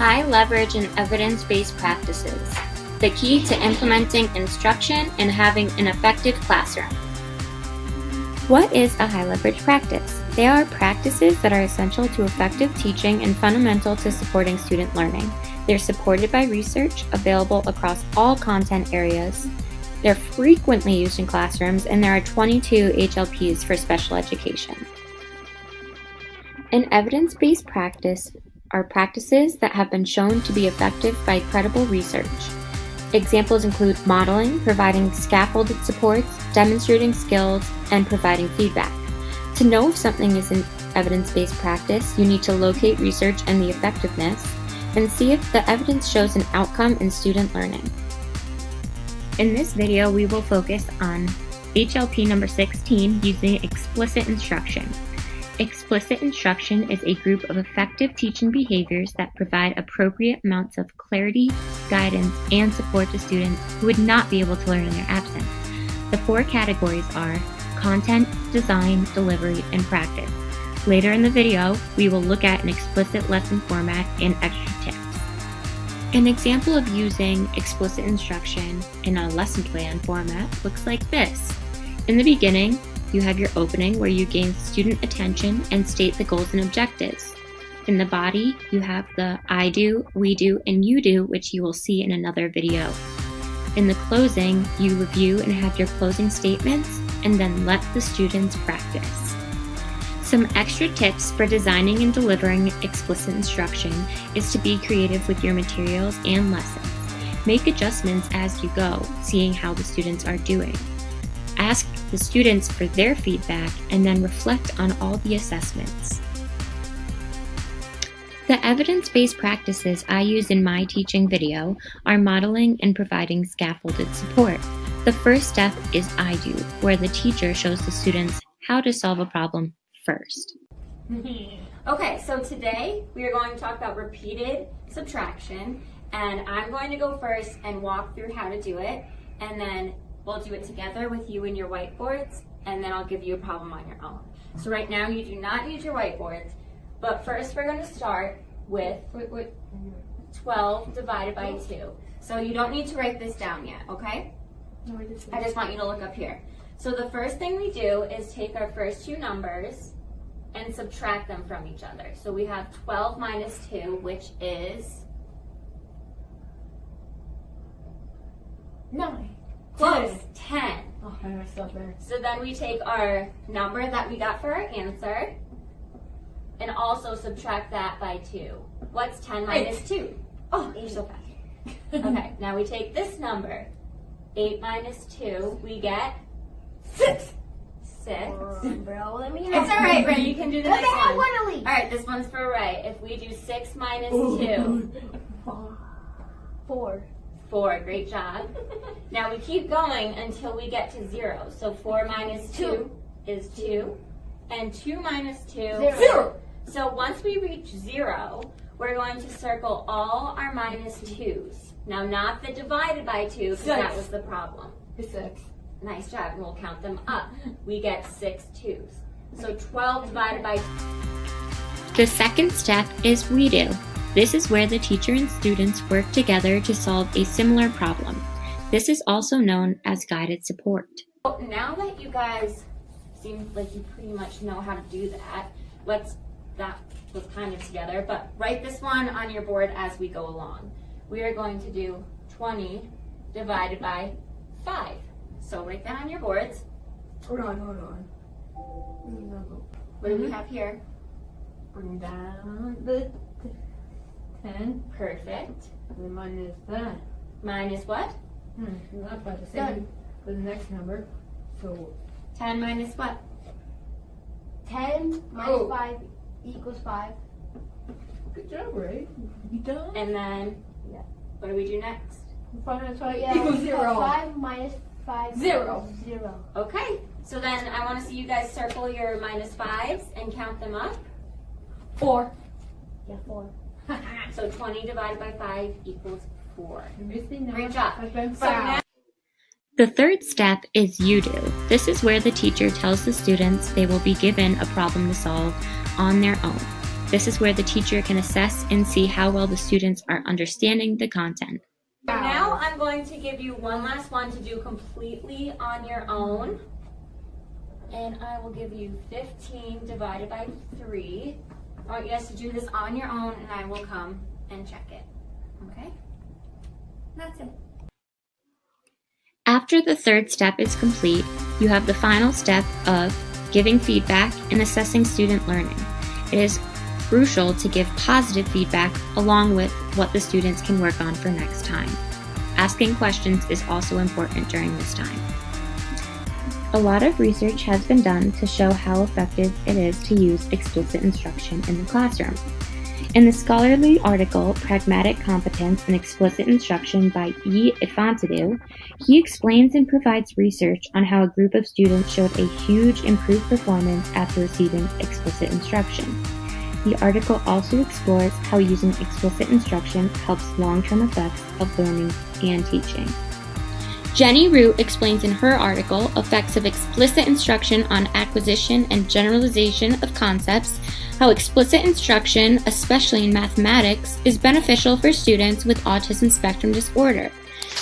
High leverage and evidence-based practices, the key to implementing instruction and having an effective classroom. What is a high leverage practice? They are practices that are essential to effective teaching and fundamental to supporting student learning. They're supported by research, available across all content areas. They're frequently used in classrooms, and there are 22 HLPs for special education. An evidence-based practice are practices that have been shown to be effective by credible research. Examples include modeling, providing scaffolded supports, demonstrating skills, and providing feedback. To know if something is an evidence-based practice, you need to locate research and the effectiveness, and see if the evidence shows an outcome in student learning. In this video, we will focus on HLP number 16, using explicit instruction. Explicit instruction is a group of effective teaching behaviors that provide appropriate amounts of clarity, guidance, and support to students who would not be able to learn in their absence. The four categories are content, design, delivery, and practice. Later in the video, we will look at an explicit lesson format and extra tips. An example of using explicit instruction in a lesson plan format looks like this. In the beginning, you have your opening where you gain student attention and state the goals and objectives. In the body, you have the I do, we do, and you do, which you will see in another video. In the closing, you review and have your closing statements, and then let the students practice. Some extra tips for designing and delivering explicit instruction is to be creative with your materials and lessons. Make adjustments as you go, seeing how the students are doing. Ask the students for their feedback and then reflect on all the assessments. The evidence-based practices I use in my teaching video are modeling and providing scaffolded support. The first step is I do, where the teacher shows the students how to solve a problem first. Okay, so today we are going to talk about repeated subtraction, and I'm going to go first and walk through how to do it, and then we'll do it together with you and your whiteboards, and then I'll give you a problem on your own. So right now you do not need your whiteboards, but first we're going to start with 12 divided by 2. So you don't need to write this down yet, okay? I just want you to look up here. So the first thing we do is take our first two numbers and subtract them from each other. So we have 12 minus 2, which is 9. close, 10. Oh, I messed up there. So then we take our number that we got for our answer and also subtract that by 2. What's 10 minus 2? Oh, you're so fast. Okay, now we take this number. 8 minus 2, we get 6. 6. Bro, let me It's alright, Ray, you can do the next one. one. Alright, this one's for Ray. If we do 6 minus 2, 4. 4, great job. Now we keep going until we get to 0. So 4 minus 2 is 2, and 2 minus 2 is 0. So once we reach 0, we're going to circle all our minus 2's. Now not the divided by 2, because that was the problem. 6. Nice job, and we'll count them up. We get 6 2's. So 12 divided by 2. The second step is we do. This is where the teacher and students work together to solve a similar problem. This is also known as guided support. So now that you guys seem like you pretty much know how to do that, that was kind of together, but write this one on your board as we go along. We are going to do 20 divided by 5. So write that on your boards. Hold on. What do we have here? Bring down the 10. Perfect. And minus that. Minus what? Not by the same. For the next number. So 10 minus what? 10 minus 5 equals 5. good job, Ray. You done? And then, Yeah. what do we do next? 5 minus 5 Yeah, equals 0. 5 minus 5 Zero. equals 0. Okay, so then I want to see you guys circle your minus 5's and count them up. 4. Yeah, 4. So 20 divided by 5 equals 4. Missing Great job. Has been So now, found. The third step is you do. This is where the teacher tells the students they will be given a problem to solve on their own. This is where the teacher can assess and see how well the students are understanding the content. Now I'm going to give you one last one to do completely on your own. And I will give you 15 divided by 3. I want you guys to do this on your own and I will come and check it. Okay? That's it. After the third step is complete, you have the final step of giving feedback and assessing student learning. It is crucial to give positive feedback along with what the students can work on for next time. Asking questions is also important during this time. A lot of research has been done to show how effective it is to use explicit instruction in the classroom. In the scholarly article, Pragmatic Competence and Explicit Instruction by E. Ifantidou, he explains and provides research on how a group of students showed a huge improved performance after receiving explicit instruction. The article also explores how using explicit instruction helps long-term effects of learning and teaching. Jenny Root explains in her article, Effects of Explicit Instruction on Acquisition and Generalization of Concepts, how explicit instruction, especially in mathematics, is beneficial for students with autism spectrum disorder.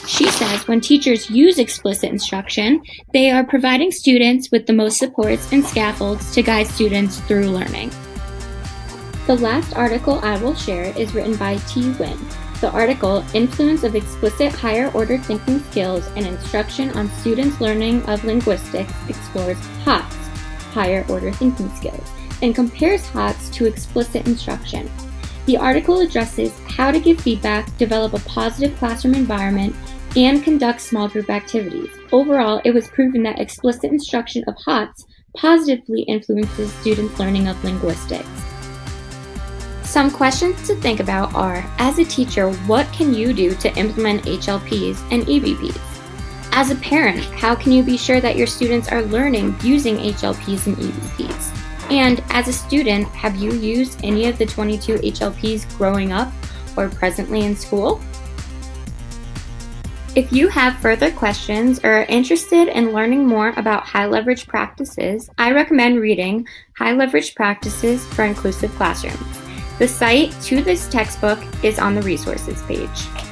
She says when teachers use explicit instruction, they are providing students with the most supports and scaffolds to guide students through learning. The last article I will share is written by T. Wynn. The article, Influence of Explicit Higher Order Thinking Skills and Instruction on Students' Learning of Linguistics, explores HOTS, Higher Order Thinking Skills, and compares HOTS to explicit instruction. The article addresses how to give feedback, develop a positive classroom environment, and conduct small group activities. Overall, it was proven that explicit instruction of HOTS positively influences students' learning of linguistics. Some questions to think about are, as a teacher, what can you do to implement HLPs and EBPs? As a parent, how can you be sure that your students are learning using HLPs and EBPs? And as a student, have you used any of the 22 HLPs growing up or presently in school? If you have further questions or are interested in learning more about high leverage practices, I recommend reading High Leverage Practices for Inclusive Classrooms. The site to this textbook is on the resources page.